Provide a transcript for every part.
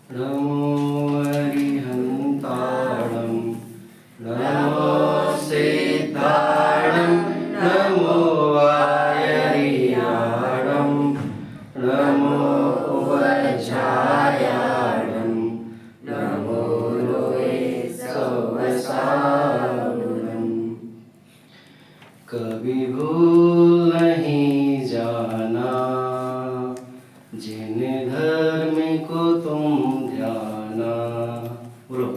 नमो अरिहन्ताणं नमो सिद्धाणं नमो आयर्याणं नमो वज्रायाणं नमो लोहे सवसारणं। कभी भूल नहीं जाना जिन धर्म को तुम ध्याना। बोलो।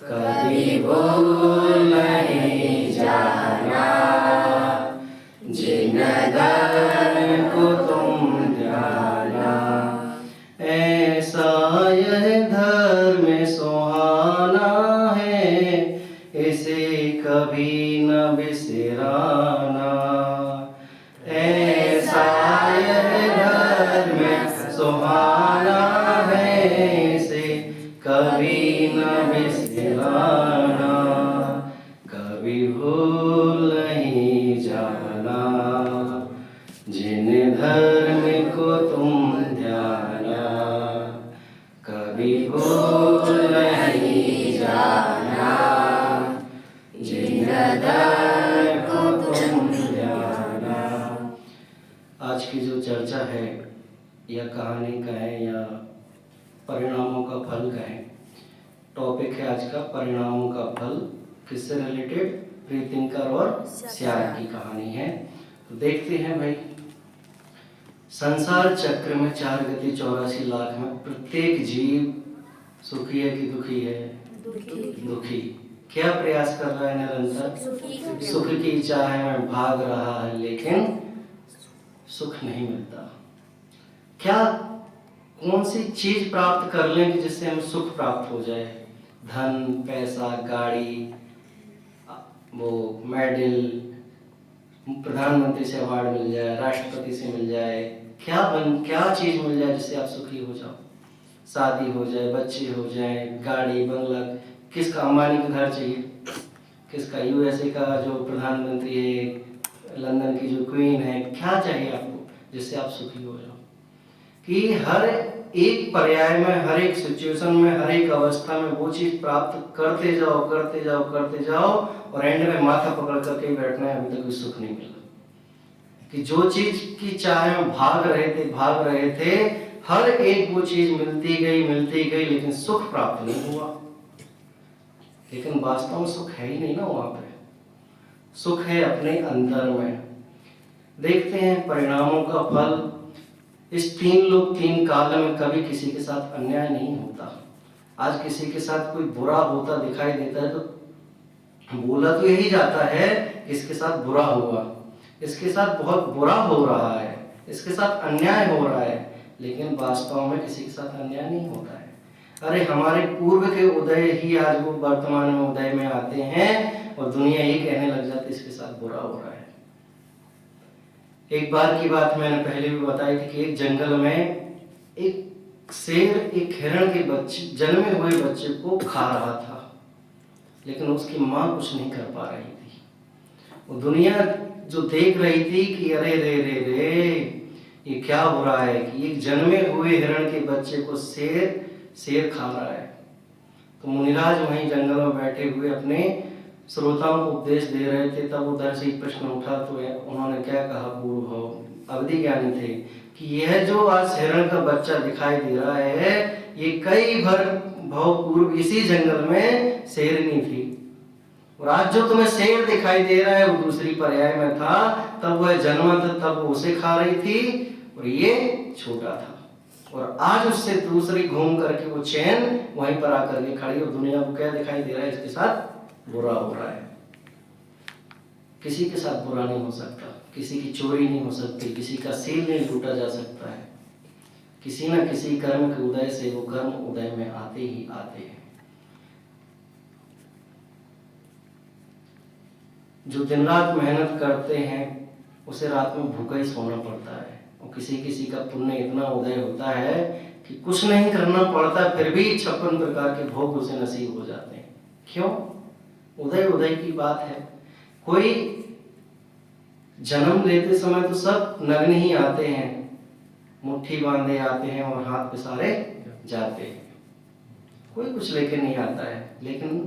कभी भूल नहीं जाना जिन धर्म को तुम ध्याना। ऐसा यह धर्म सुहाना है इसे कभी न बिसराना। ऐसा यह धर्म सुहाना है इसे कभी न बिसराना। कभी भूल नहीं जाना जिन धर्म को तुम ध्याना। कभी भूल नहीं जाना जिन धर्म को तुम ध्याना। आज की जो चर्चा है या कहानी कहें या परिणामों का फल कहें, टॉपिक है आज का परिणामों का फल। किससे रिलेटेड? प्रीतिंकर और श्यार की कहानी है। तो देखते हैं भाई, संसार चक्र में 4 गति 84 लाख में प्रत्येक जीव सुखी है कि दुखी है? दुखी। क्या प्रयास कर रहा है? निरंतर सुख की चाह में भाग रहा है, लेकिन सुख नहीं मिलता। क्या कौन सी चीज प्राप्त कर लें कि जिससे हमें सुख प्राप्त हो जाए? धन, पैसा, गाड़ी, वो मेडल, प्रधानमंत्री से अवार्ड मिल जाए, राष्ट्रपति से मिल जाए, क्या चीज मिल जाए जिससे आप सुखी हो जाओ? शादी हो जाए, बच्चे हो जाए, गाड़ी, बंगला। किसका अंबानी का घर चाहिए? किसका यूएसए का जो प्रधानमंत्री है, लंदन की जो क्वीन है, क्या चाहिए आपको जिससे आप सुखी हो जाओ? कि हर एक पर्याय में, हर एक सिचुएशन में, हर एक अवस्था में वो चीज प्राप्त करते जाओ और एंड में माथा पकड़ करके बैठना है, अभी तक कोई सुख नहीं मिला। कि जो चीज की चाह में भाग रहे थे, हर एक वो चीज मिलती गई, लेकिन सुख प्राप्त नहीं हुआ। लेकिन वास्तव में सुख है ही नहीं ना वहां पे। सुख है अपने अंदर में। देखते हैं परिणामों का फल। इस 3 लोग 3 काल में कभी किसी के साथ अन्याय नहीं होता। आज किसी के साथ कोई बुरा होता दिखाई देता है तो बोला तो यही जाता है इसके साथ बुरा हुआ, इसके साथ बहुत बुरा हो रहा है, इसके साथ अन्याय हो रहा है, लेकिन वास्तव में किसी के साथ अन्याय नहीं होता है। अरे हमारे पूर्व के उदय ही आज वो वर्तमान में उदय में आते हैं और दुनिया ही कहने लग जाती है इसके साथ बुरा हो रहा है। एक बार की बात मैंने पहले भी बताई थी कि एक जंगल में एक शेर एक हिरण के बच्चे, जन्मे हुए बच्चे को खा रहा था, लेकिन उसकी माँ कुछ नहीं कर पा रही थी। वो दुनिया जो देख रही थी कि अरे रे रे रे ये क्या हो रहा है कि एक जन्मे हुए हिरण के बच्चे को शेर खा रहा है। तो मुनिराज वहीं जंगल में बैठे हुए अपने श्रोताओं को उपदेश दे रहे थे। तब उधर से एक प्रश्न उठा तो उन्होंने क्या कहा, पूर्व भाव अवधि ज्ञानी थे, कि यह जो आज हिरण का बच्चा दिखाई दे रहा है ये कई भाव पूर्व इसी जंगल में शेरनी थी, और आज जो तुम्हें शेर दिखाई दे रहा है वो दूसरी पर्याय में था। तब वह जन्मा था, तब वो उसे खा रही थी और ये छोटा था, और आज उससे दूसरी घूम करके वो चैन वहीं पर आकर के खड़ी, और दुनिया को क्या दिखाई दे रहा है, इसके साथ बुरा हो रहा है। किसी के साथ बुरा नहीं हो सकता, किसी की चोरी नहीं हो सकती, किसी का सील नहीं टूटा जा सकता है। किसी न किसी कर्म के उदय से वो कर्म उदय में आते ही आते हैं। जो दिन रात मेहनत करते हैं उसे रात में भूखा ही सोना पड़ता है, और किसी किसी का पुण्य इतना उदय होता है कि कुछ नहीं करना पड़ता फिर भी 56 प्रकार के भोग उसे नसीब हो जाते हैं। क्यों? उदय की बात है। कोई जन्म लेते समय तो सब नग्न ही आते हैं, मुट्ठी बांधे आते हैं और हाथ पे सारे जाते हैं, कोई कुछ लेके नहीं आता है, लेकिन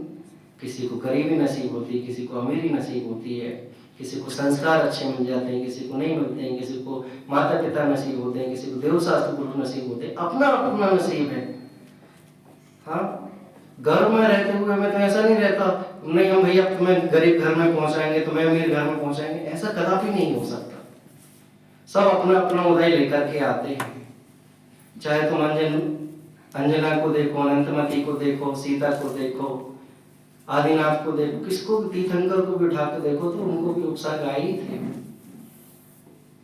किसी को गरीबी नसीब होती है, किसी को अमीरी नसीब होती है, किसी को संस्कार अच्छे मिल जाते हैं, किसी को नहीं मिलते हैं, किसी को माता पिता नसीब होते हैं, किसी को देवशास्त्र गुरु नसीब होते हैं, अपना अपना नसीब है। हाँ, घर में रहते हुए मैं तो ऐसा नहीं रहता, नहीं हम भैया तुम्हें गरीब घर में पहुंचाएंगे, तुम्हें अमीर घर में पहुंचाएंगे, ऐसा कदापि नहीं हो सकता। सब अपना अपना उदय लेकर के आते हैं। चाहे तुम अंजना को देखो, अनंतमती को देखो, सीता को देखो, आदिनाथ को देखो, किसको तीर्थंकर को बिठा के देखो तो उनको भी उपसागाई ही थे।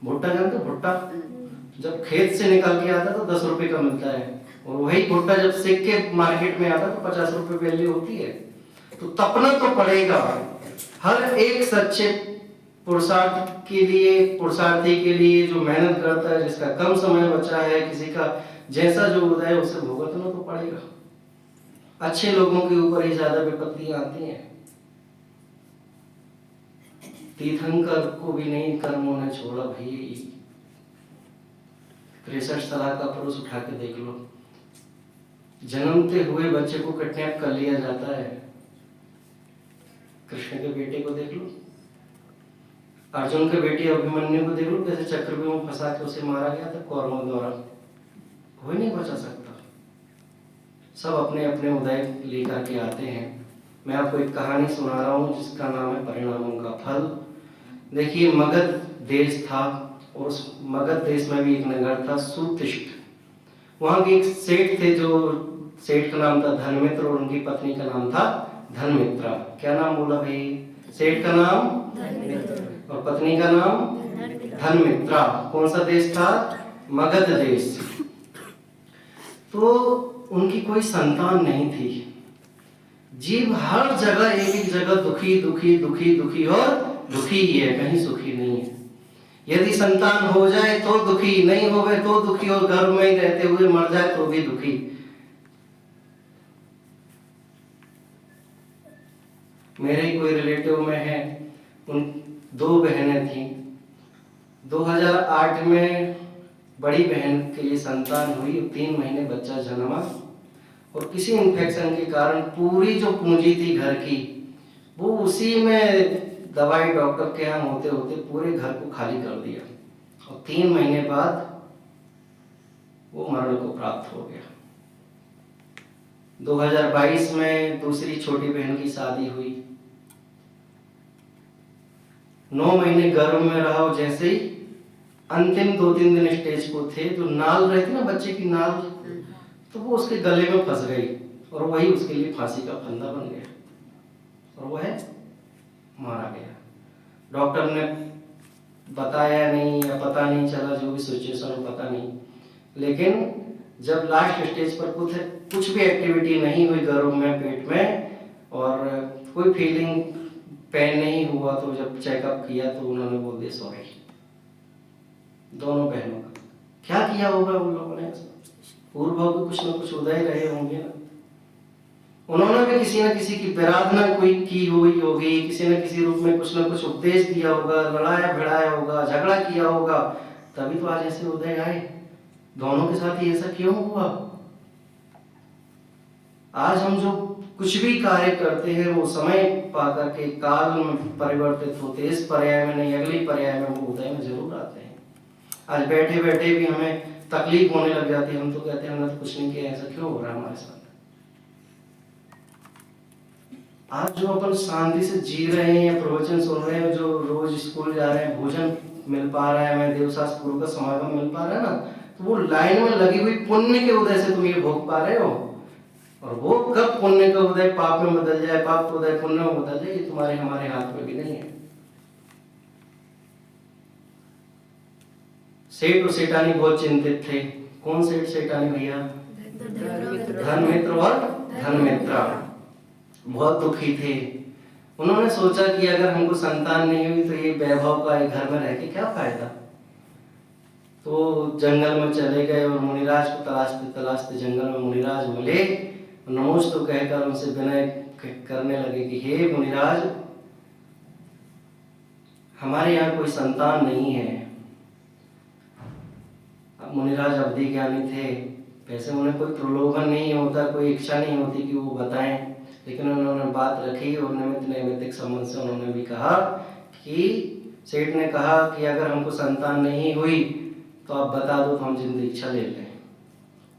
भुट्टा जानते, भुट्टा जब खेत से निकल के आता तो 10 रुपए का मिलता है, और वही भुट्टा जब सेक के मार्केट में आता तो 50 रुपए वैल्यू होती है। तो तपना तो पड़ेगा। हर एक सच्चे पुरुषार्थी के लिए जो मेहनत करता है, जिसका कम समय बचा है, किसी का जैसा जो उदय है उसे भुगतना तो पड़ेगा। अच्छे लोगों के ऊपर ही ज्यादा विपत्तियां आती हैं। तीर्थंकर को भी नहीं कर्मों ने छोड़ा भाई। 63 साल का पुरुष उठा के देख लो, जन्मते हुए बच्चे को किडनैप कर लिया जाता है। कृष्ण के बेटे को देख लो, अर्जुन के बेटे अभिमन्यु को देख लो, कैसे चक्रव्यूह में फंसा के उसे मारा गया था कौरवों द्वारा। कोई नहीं बचा सकता। सब अपने अपने उदय लेकर के आते हैं। मैं आपको एक कहानी सुना रहा हूँ जिसका नाम है परिणामों का फल। देखिए, मगध देश था और उस मगध देश में भी एक नगर था सुतिष्ठ। वहां के एक सेठ थे, जो सेठ का नाम था धनमित्र और उनकी पत्नी का नाम था धनमित्रा। क्या नाम बोला भाई? सेठ का नाम और पत्नी का नाम धनमित्रा। कौन सा देश था? मगध देश। तो उनकी कोई संतान नहीं थी। जीव हर जगह एक जगह दुखी दुखी दुखी दुखी और दुखी ही है, कहीं सुखी नहीं है। यदि संतान हो जाए तो दुखी, नहीं होवे तो दुखी, और घर में ही रहते हुए मर जाए तो भी दुखी। मेरे ही कोई रिलेटिव में है, उन 2 बहनें थी। 2008 में बड़ी बहन के लिए संतान हुई, 3 महीने बच्चा जन्मा, और किसी इन्फेक्शन के कारण पूरी जो पूंजी थी घर की, वो उसी में दवाई डॉक्टर के यहाँ होते होते पूरे घर को खाली कर दिया, और 3 महीने बाद वो मरण को प्राप्त हो गया। 2022 में दूसरी छोटी बहन की शादी हुई। 9 महीने गर्भ में रहा, और जैसे ही अंतिम 2-3 दिन स्टेज को थे, जो नाल रहती ना बच्चे की नाल, तो वो उसके गले में फंस गई, और वही उसके लिए फांसी का फंदा बन गया, और वह मारा गया। डॉक्टर ने बताया नहीं या पता नहीं चला, जो भी सिचुएशन पता नहीं, लेकिन जब लास्ट स्टेज पर कुछ भी एक्टिविटी नहीं हुई गर्भ में, पेट में, और कोई फीलिंग पेन नहीं हुआ, तो जब चेकअप किया तो उन्होंने बोल दिया सॉरी। दोनों बहनों का क्या किया होगा उन लोगों ने? पूर्व भाव के कुछ न कुछ उदय रहे होंगे ना। उन्होंने भी किसी न किसी की प्रार्थना कोई की हुई होगी, किसी न किसी रूप में कुछ न कुछ उपदेश दिया होगा, लड़ाया भिड़ाया होगा, झगड़ा किया होगा, तभी तो आज ऐसे उदय आए। दोनों के साथ ही ऐसा क्यों हुआ? आज हम जो कुछ भी कार्य करते हैं वो समय पा करके काल में परिवर्तित होते, इस पर्याय में नहीं अगली पर्याय में वो उदय में जरूर आते हैं। आज बैठे बैठे भी हमें तकलीफ होने लग जाती है, हम तो कहते हैं हमने तो कुछ नहीं किया, ऐसा क्यों हो रहा है हमारे साथ? आज जो अपन शांति से जी रहे हैं, प्रवचन सुन रहे हैं, जो रोज स्कूल जा रहे हैं, भोजन मिल पा रहा है, हमें देवशास्त्र गुरु का समागम मिल पा रहा है ना, तो वो लाइन में लगी हुई पुण्य के उदय से तुम ये भोग पा रहे हो। और वो कब पुण्य का उदय पाप में बदल जाए, पाप का उदय पुण्य में बदल जाए, ये तुम्हारे हमारे हाथ में भी नहीं है। सेठ और सेठानी बहुत चिंतित थे। कौन सेठ सेठानी भैया? धनमित्र और धनमित्रा बहुत दुखी थे। उन्होंने सोचा कि अगर हमको संतान नहीं हुई तो ये वैभव का घर में रह के क्या फायदा। तो जंगल में चले गए और मुनिराज को तलाशते तलाशते जंगल में मुनिराज मिले। नमोस्तु कहकर उनसे विनय करने लगे कि हे मुनिराज, हमारे यहाँ कोई संतान नहीं है। अब मुनिराज अवधि ज्ञानी थे, वैसे उन्हें कोई प्रलोभन नहीं होता, कोई इच्छा नहीं होती कि वो बताएं, लेकिन उन्होंने बात रखी और नैमित्तिक संबंध से उन्होंने भी कहा कि सेठ ने कहा कि अगर हमको संतान नहीं हुई तो आप बता दो तो हम जिंदगी दीक्षा ले लें।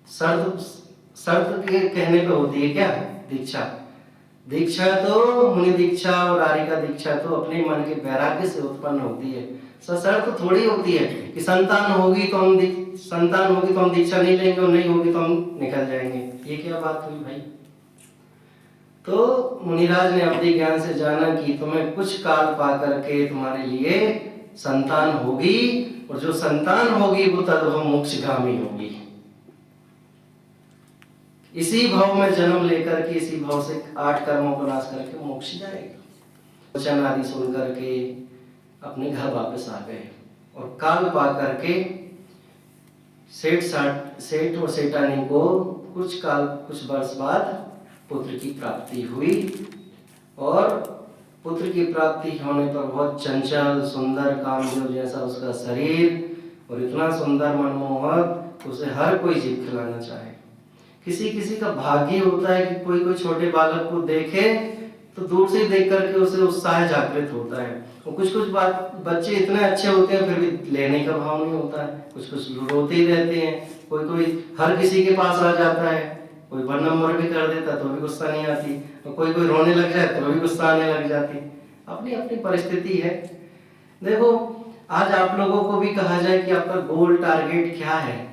शर्त शर्त के कहने पे होती है क्या? दीक्षा। दीक्षा तो मुनि दीक्षा और आर्यिका दीक्षा तो अपने मन के वैराग्य से उत्पन्न होती है। सशर्त थोड़ी होती है कि संतान होगी तो हम दीक्षा नहीं लेंगे और नहीं होगी तो हम निकल जाएंगे। ये क्या बात हुई भाई? तो मुनिराज ने अपने ज्ञान से जाना कि तुम्हें कुछ काल पा करके तुम्हारे लिए संतान होगी, और जो संतान होगी वो तद्भव मोक्षगामी होगी। इसी भाव में जन्म लेकर के इसी भाव से 8 कर्मों को नाश करके मोक्ष जाएगा। वचन आदि सुन करके अपने घर वापस आ गए और काल पा करके सेठ और सेठानी को कुछ वर्ष बाद पुत्र की प्राप्ति हुई। और पुत्र की प्राप्ति होने पर बहुत चंचल सुंदर कामदेव जैसा उसका शरीर और इतना सुंदर मनमोहक, उसे हर कोई जीव खिलाना चाहे। किसी किसी का भाग्य होता है कि कोई छोटे बालक को देखे तो दूर से देख करके उसे उत्साह जागृत होता है। और कुछ बच्चे इतने अच्छे होते हैं फिर भी लेने का भाव नहीं होता है, कुछ रोते ही रहते हैं। कोई हर किसी के पास आ जाता है, कोई 1 नंबर भी कर देता तो भी गुस्सा नहीं आती, और कोई रोने लग जाए तो भी गुस्सा आने लग जाती। अपनी अपनी परिस्थिति है। देखो, आज आप लोगों को भी कहा जाए कि आपका गोल टारगेट क्या है,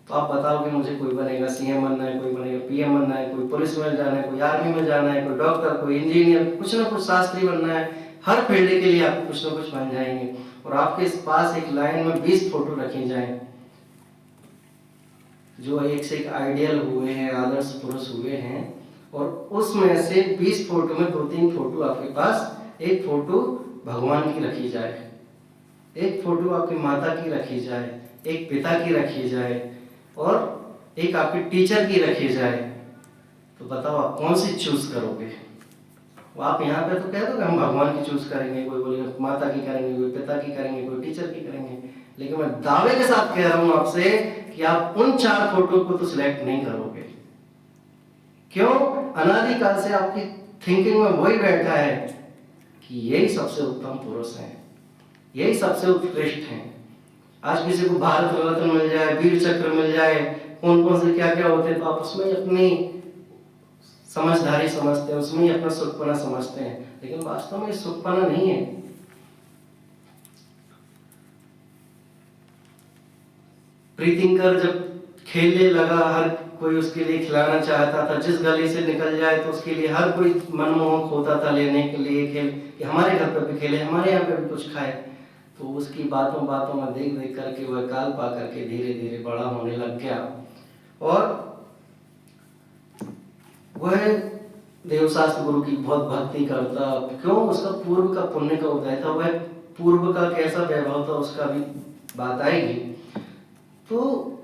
तो आप बताओगे मुझे कोई बनेगा सीएम बनना है, कोई बनेगा पीएम बनना है, कोई पुलिस में जाना है, कोई आर्मी में जाना है, कोई डॉक्टर, कोई इंजीनियर, कुछ ना कुछ शास्त्री बनना है। हर फील्ड के लिए आप कुछ ना कुछ बन जाएंगे। और आपके पास एक लाइन में 20 फोटो रखे जाएं जो एक से एक आइडियल हुए हैं, आदर्श पुरुष हुए हैं, और उसमें से 20 फोटो में 2-3 फोटो आपके पास, एक फोटो भगवान की रखी जाए, एक फोटो आपकी माता की रखी जाए, एक पिता की रखी जाए, और एक आपके टीचर की रखी जाए। तो बताओ आप कौन सी चूज करोगे? आप यहाँ पे तो कह दो कि हम भगवान की चूज करेंगे, कोई बोलेगा माता की करेंगे, कोई पिता की करेंगे, कोई टीचर की करेंगे। लेकिन मैं दावे के साथ कह रहा हूं आपसे कि आप उन 4 फोटो को तो सिलेक्ट नहीं करोगे। क्यों? अनादिकाल से आपकी थिंकिंग में वही बैठा है कि यही सबसे उत्तम पुरुष हैं, यही सबसे उत्कृष्ट हैं। आज किसी को भारत रत्न मिल जाए, वीर चक्र मिल जाए, कौन से क्या होते हैं, तो आप उसमें अपनी समझदारी समझते हैं, उसमें अपना सुखपना समझते हैं। लेकिन वास्तव में सुखपना नहीं है। प्रीतिंकर जब खेलने लगा, हर कोई उसके लिए खिलाना चाहता था, जिस गली से निकल जाए तो उसके लिए हर कोई मनमोहक होता था लेने के लिए खेल, कि हमारे घर पर भी खेले, हमारे यहाँ पे भी कुछ खाए। तो उसकी बातों में देख करके वह काल पा करके धीरे धीरे बड़ा होने लग गया। और वह देवशास्त्र गुरु की बहुत भक्ति करता। क्यों? उसका पूर्व का पुण्य का उदय था, वह पूर्व का कैसा वैभव था उसका भी बात आएगी। तो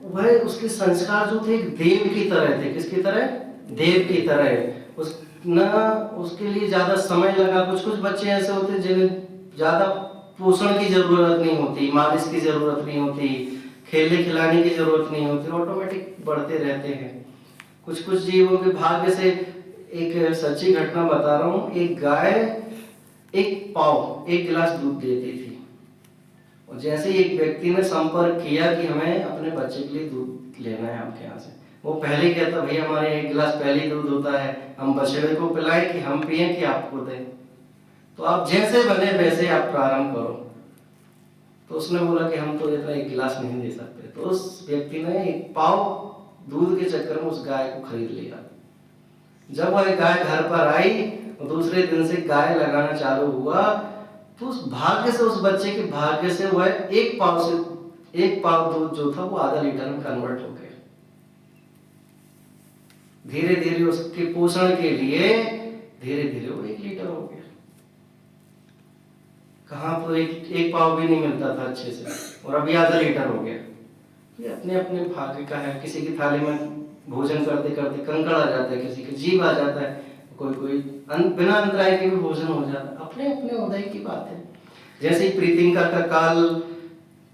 वह उसके संस्कार जो थे एक देव की तरह थे। किसकी तरह? देव की तरह। उसके लिए ज्यादा समय लगा। कुछ बच्चे ऐसे होते हैं जिन्हें ज्यादा पोषण की जरूरत नहीं होती, मालिश की जरूरत नहीं होती, खेलने खिलाने की जरूरत नहीं होती, ऑटोमेटिक बढ़ते रहते हैं। कुछ जीवों के भाग्य से, एक सच्ची घटना बता रहा हूँ। एक गाय एक गिलास दूध देती थी, और जैसे ही एक व्यक्ति ने संपर्क किया कि हमें अपने बच्चे के लिए दूध लेना है आपके यहाँ से, वो पहले कहता भाई हमारे 1 गिलास पहले दूध होता है, हम बछड़े को पिलाएं कि हम पिए कि आपको दें? तो आप जैसे बने वैसे आप प्रारंभ करो। तो उसने बोला कि हम तो इतना 1 गिलास नहीं दे सकते। तो उस व्यक्ति ने 1 पाव दूध के चक्कर में उस गाय को खरीद लिया। जब वह गाय घर पर आई और दूसरे दिन से गाय लगाना चालू हुआ, तो उस भाग्य से, उस बच्चे के भाग्य से वह 1 पाव दूध जो था वो आधा लीटर में कन्वर्ट हो गया। धीरे धीरे उसके पोषण के लिए धीरे धीरे वो 1 लीटर हो गया। कहाँ तो एक पाव भी नहीं मिलता था अच्छे से, और अभी आधा लीटर हो गया। ये अपने अपने भाग्य का है। किसी की थाली में भोजन करते करते कंकड़ आ जाता है, किसी के जीव आ जाता है, कोई बिना अंतराय के भी भोजन हो जाता है। अपने अपने उदय की बात है। जैसे ही प्रीतिंकर का काल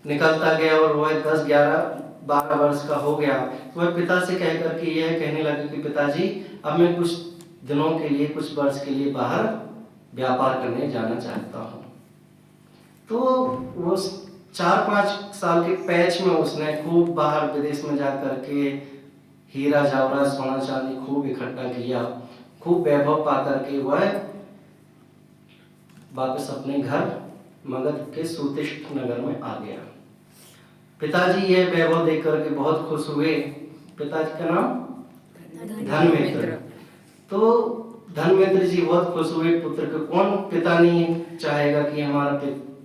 निकलता गया और वह 10-11 12 वर्ष का हो गया तो वह पिता से कह करके यह कहने लगे कि पिताजी अब मैं कुछ दिनों के लिए, कुछ वर्ष के लिए बाहर व्यापार करने जाना चाहता हूँ। तो वो 4-5 साल के पैच में उसने खूब बाहर विदेश में जा करके हीरा जवाहरात सोना चांदी खूब इकट्ठा किया, खूब वैभव पा करके वह वापस अपने घर मगध के सुतिष्ठ नगर में आ गया। पिताजी यह वैभव देख करके बहुत खुश हुए। पिताजी का नाम धनमित्र। तो धनमित्र जी बहुत खुश हुए पुत्र को। कौन पिता नहीं चाहेगा कि हमारा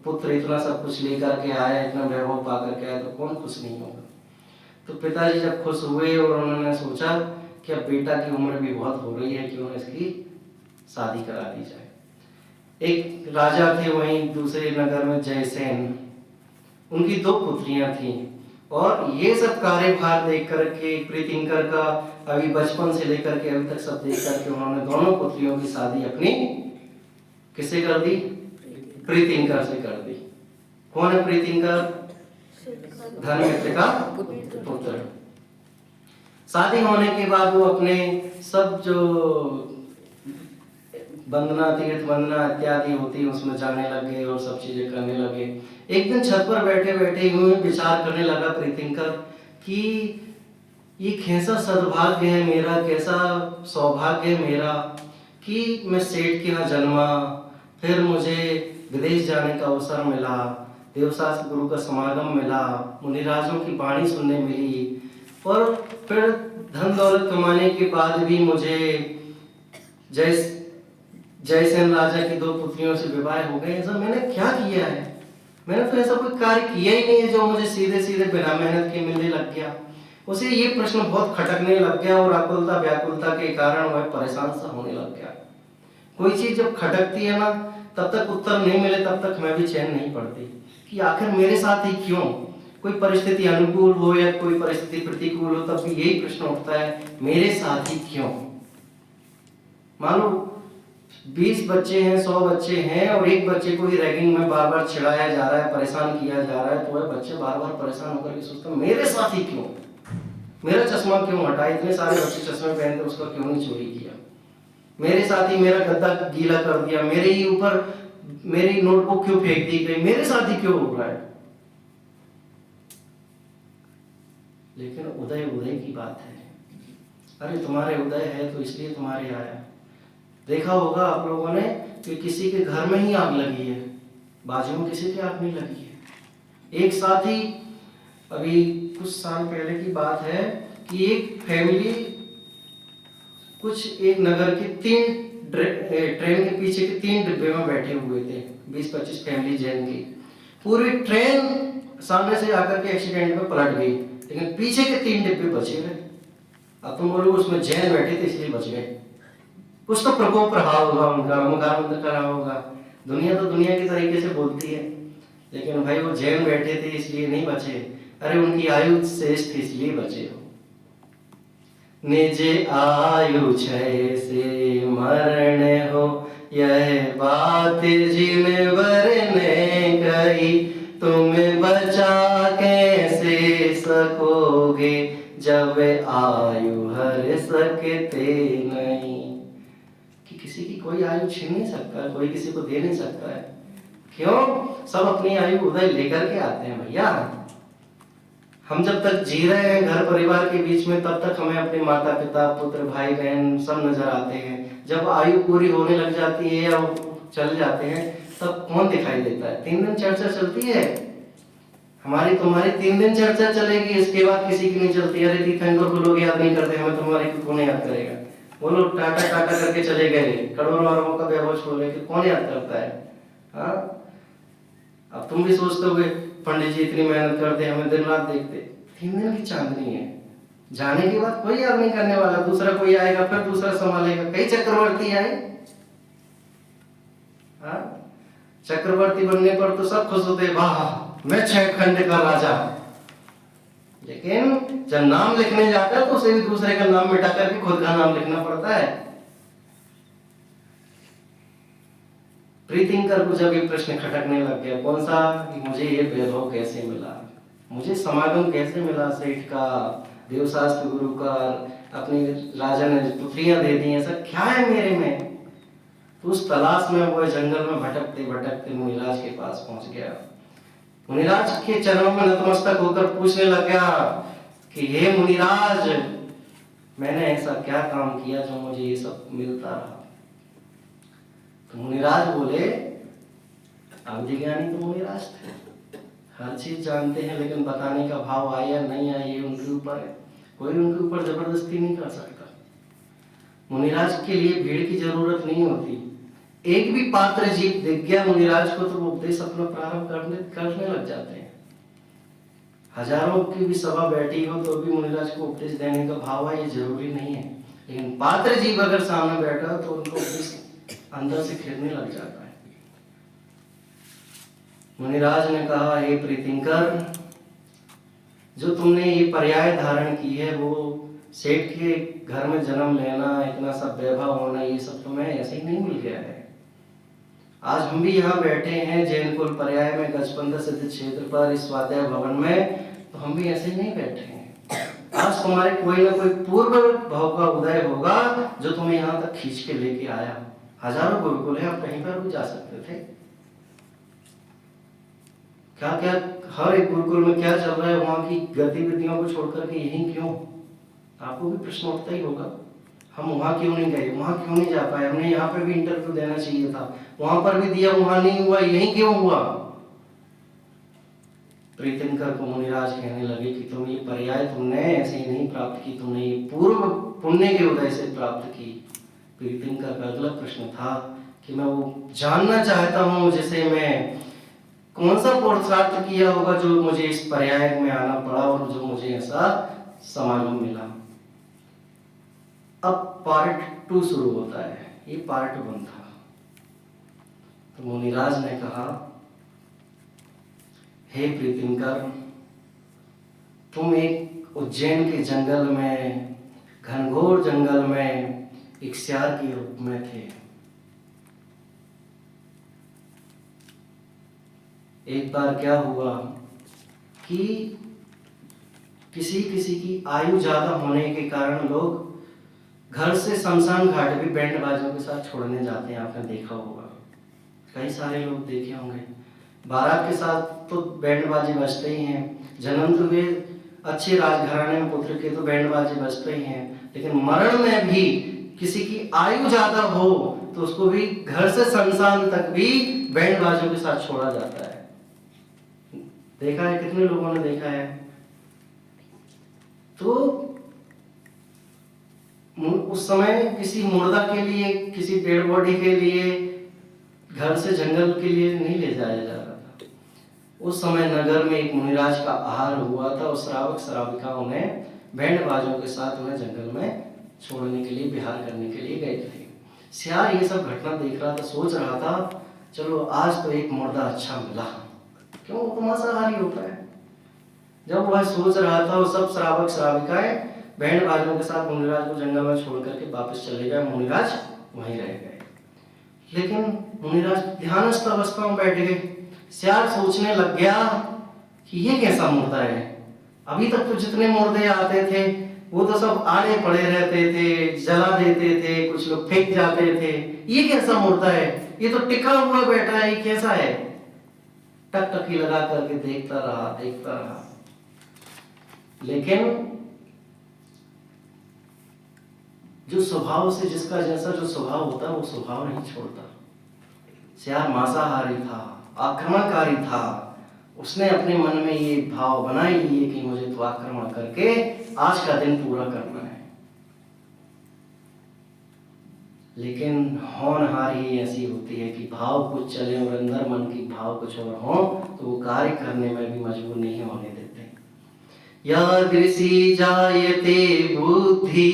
पुत्र इतना सब कुछ लेकर के आया, इतना वैभव पा करके आया, तो कौन खुश नहीं होगा। तो पिताजी जब खुश हुए और उन्होंने सोचा कि अब बेटा की उम्र भी बहुत हो रही है, क्यों इसकी शादी करा दी जाए। एक राजा थे वहीं दूसरे नगर में जयसेन, उनकी 2 पुत्रियां थीं और ये सब कार्यभार देख करके प्रीतिंकर का अभी बचपन से लेकर के अभी तक सब देख करके उन्होंने दोनों पुत्रियों की शादी अपनी किससे कर दी? प्रीतिंकर से कर दी। कौन है प्रीतिंकर? धनमित्र का पुत्र। शादी होने के बाद वो अपने सब जो वंदना, तीर्थ वंदना इत्यादि होती है उसमें जाने लगे और सब चीजें करने लगे। एक दिन छत पर बैठे बैठे यूं विचार करने लगा प्रीतिंकर कि ये कैसा सद्भाग्य है मेरा, कैसा सौभाग्य है मेरा कि मैं सेठ के यहाँ जन्मा, फिर मुझे विदेश जाने का अवसर मिला, देवशास्त्र गुरु का समागम मिला, मुनिराजों की वाणी सुनने मिली और फिर धन दौलत कमाने के बाद भी मुझे जयसेन राजा की 2 पुत्रियों से विवाह हो गए। ऐसा मैंने क्या किया है? मैंने तो ऐसा कोई कार्य किया ही नहीं है जो मुझे सीधे सीधे बिना मेहनत के मिलने लग गया। उसे ये प्रश्न बहुत खटकने लग गया और आकुलता व्याकुलता के कारण वह परेशान सा होने लग गया। कोई चीज जब खटकती है ना, तब तक उत्तर नहीं मिले तब तक मैं भी चैन नहीं पड़ती कि आखिर मेरे साथ ही क्यों। कोई परिस्थिति अनुकूल हो या कोई परिस्थिति प्रतिकूल हो, तब भी यही प्रश्न उठता है, मेरे साथ ही क्यों। मान लो 20 बच्चे हैं, 100 बच्चे हैं और एक बच्चे को ही रैगिंग में बार बार चिढ़ाया जा रहा है, परेशान किया जा रहा है, तो वह बच्चे बार बार परेशान होकर के सोचते हैं मेरे साथ ही क्यों, मेरा चश्मा क्यों हटा, इतने सारे बच्चे चश्मे पहनते उसका क्यों नहीं चोरी किया, मेरे साथ ही मेरा गद्दा गीला कर दिया, मेरे ही ऊपर मेरी नोटबुक क्यों फेंक दी गई, मेरे साथ ही क्यों हो रहा है। लेकिन उदय उदय की बात है। अरे तुम्हारे उदय है तो इसलिए तुम्हारे आया। देखा होगा आप लोगों ने कि किसी के घर में ही आग लगी है, बाजू में किसी की आग नहीं लगी है। एक साथ ही अभी कुछ साल पहले की बात है कि एक फैमिली कुछ एक नगर के 3 ट्रेन के पीछे के 3 डिब्बे में बैठे हुए थे, 20-25 फैमिली जैन की। पूरी ट्रेन सामने से आकर के एक्सीडेंट में पलट गई, लेकिन पीछे के 3 डिब्बे बचे रहे। अब तुम बोलो उसमें जैन बैठे थे इसलिए बच गए। कुछ तो प्रकोप रहा होगा उनका, मुखारबंद करा होगा। दुनिया तो दुनिया की तरीके से बोलती है, लेकिन भाई वो जैन बैठे थे इसलिए नहीं बचे। अरे उनकी आयु शेष थी इसलिए बचे हो। निज आयु क्षय से मरण हो, यह बात जिन वरने कही, तुम्हें बचा कैसे सकोगे, जब आयु हर सकते नहीं। कि किसी की कोई आयु छीन नहीं सकता, कोई किसी को दे नहीं सकता है। क्यों? सब अपनी आयु उदय लेकर के आते हैं भैया। हम जब तक जी रहे हैं घर परिवार के बीच में, तब तक हमें अपने माता पिता पुत्र भाई बहन सब नजर आते हैं। जब आयु पूरी होने लग जाती है या चल जाते हैं, तब कौन दिखाई देता है? 3 दिन चर्चा चलती है हमारी तुम्हारी, 3 दिन चर्चा चलेगी, इसके बाद किसी की नहीं चलती। अरे तीर्थंकर को लोग याद नहीं करते, हमें तुम्हारी को कौन याद करेगा। वो लोग टाटा टाटा करके चले गए, करोड़ों अरबों का वैभव छोड़ के कौन याद करता है। हाँ, अब तुम भी सोचते होगे पंडित जी इतनी मेहनत करते हैं, हमें दिन रात देखते। 3 दिन की चांदनी है, जाने के बाद कोई याद नहीं करने वाला, दूसरा कोई आएगा, फिर दूसरा संभालेगा। कई चक्रवर्ती आए, हाँ, चक्रवर्ती बनने पर तो सब खुश होते, वाह मैं 6 खंड का राजा। लेकिन जब नाम लिखने जाता है तो उसे भी दूसरे का नाम मिटा करके खुद का नाम लिखना पड़ता है। प्रीतिंकर को जब ये प्रश्न खटकने लग गया, कौन सा, कि मुझे ये वैभव कैसे मिला, मुझे समागम कैसे मिला सेठ का, देवशास्त्र गुरु का, अपनी राजा ने पुत्रियां दे दी, ऐसा क्या है मेरे में? तो उस तलाश में वो जंगल में भटकते भटकते मुनिराज के पास पहुंच गया। मुनिराज के चरणों में नतमस्तक होकर पूछने लगा कि हे मुनिराज, मैंने ऐसा क्या काम किया जो मुझे ये सब मिलता रहा? तो मुनिराज बोले, अवधि ज्ञानी तो मुनिराज थे, हर चीज जानते हैं, लेकिन बताने का भाव आए या नहीं आए ये उनके ऊपर है, कोई उनके ऊपर जबरदस्ती नहीं कर सकता। मुनिराज के लिए भीड़ की जरूरत नहीं होती। एक भी पात्र जीव दिख गया मुनिराज को तो वो उपदेश अपना प्रारंभ करने लग जाते हैं। हजारों की भी सभा बैठी हो तो भी मुनिराज को उपदेश देने का भाव है ये जरूरी नहीं है, लेकिन पात्र जीव अगर सामने बैठा हो तो उनको उपदेश अंदर से खिलने लग जाता है। मुनिराज ने कहा, हे प्रीतिंकर, जो तुमने ये पर्याय धारण की है, वो सेठ के घर में जन्म लेना, इतना सब वैभव होना, ये सब तुम्हें ऐसे ही नहीं मिल गया है। आज हम भी यहाँ बैठे हैं जैन कुल पर्याय में गजपंथ सिद्ध क्षेत्र पर इस स्वाध्याय भवन में, तो हम भी ऐसे नहीं बैठे हैं। आज तुम्हारे कोई ना कोई पूर्व भाव का उदय होगा जो तुम्हें यहाँ तक खींच के लेके आया। हजारों गुरुकुल है, आप कहीं पर भी जा सकते थे। क्या क्या हर एक गुरुकुल में क्या चल रहा है, वहां की गतिविधियों को छोड़कर के यहीं क्यों? आपको भी प्रश्न उठता ही होगा, हम वहां क्यों नहीं गए, वहां क्यों नहीं जा पाए, हमने यहाँ पे भी इंटरव्यू देना चाहिए था, वहां पर भी दिया, वहां नहीं हुआ, यहीं क्यों हुआ? प्रीतिंकर को मुनिराज कहने लगे कि तुम ये पर्याय तुमने ऐसे ही नहीं प्राप्त की, तुमने ये पूर्व पुण्य के उदय से प्राप्त की। प्रीतिंकर का अगला प्रश्न था कि मैं वो जानना चाहता हूँ जिसे मैं कौन सा पुरुषार्थ किया होगा जो मुझे इस पर्याय में आना पड़ा और जो मुझे ऐसा समागम मिला। अब पार्ट 2 शुरू होता है, ये पार्ट 1 था। तो मुनिराज ने कहा, हे प्रीतिंकर, तुम एक उज्जैन के जंगल में, घनघोर जंगल में एक सियार के रूप में थे। एक बार क्या हुआ कि किसी की आयु ज्यादा होने के कारण लोग घर से शमशान घाट भी बैंड बाजों के साथ छोड़ने जाते हैं, आपने देखा होगा, कई सारे लोग देखे होंगे। बारात के साथ तो बैंड बाजे बजते ही हैं, जन्म हुए अच्छे राजघराने में पुत्र के तो बैंड बाजे बजते ही हैं, लेकिन मरण में भी किसी की आयु ज्यादा हो तो उसको भी घर से शमशान तक भी बैंड बाजों के साथ छोड़ा जाता है। देखा है, कितने लोगों ने देखा है? तो उस समय किसी मुर्दा के लिए, किसी डेड बॉडी के लिए घर से जंगल के लिए नहीं ले जाया जा रहा था। उस समय नगर में एक मुनिराज का आहार हुआ था और श्रावक श्राविकाओं ने बैंड बाजों के साथ उन्हें जंगल में छोड़ने के लिए, विहार करने के लिए गए थे। सियार ये सब घटना देख रहा था, सोच रहा था चलो आज तो एक मुर्दा अच्छा मिला। क्यों? वो तो मांसाहारी होता है। जब वह सोच रहा था, वो सब श्रावक श्राविकाएं बैंड बाजों के साथ मुनिराज को जंगल में छोड़ करके वापस चले गए, मुनिराज वहीं रह गए। लेकिन मुनिराज ध्यानस्थ अवस्था में बैठ गए। सियार सोचने लग गया कि ये कैसा मुर्दा है, अभी तक तो जितने मुर्दे आते थे वो तो सब आड़े पड़े रहते थे, जला देते थे, कुछ लोग फेंक जाते थे, ये कैसा मुर्दा है, ये तो टिका हुआ बैठा है, ये कैसा है? टकटकी लगा करके देखता रहा। लेकिन जो स्वभाव से, जिसका जैसा जो स्वभाव होता है वो स्वभाव नहीं छोड़ता। सियार मांसाहारी था, आक्रमणकारी था, उसने अपने मन में ये भाव बनाई लिए कि मुझे तो आक्रमण करके आज का दिन पूरा करना है। लेकिन होनहारी ऐसी होती है कि भाव कुछ चले और अंदर मन की भाव कुछ और हो तो वो कार्य करने में भी मजबूर नहीं होने देते। यादृशी जायते बुद्धि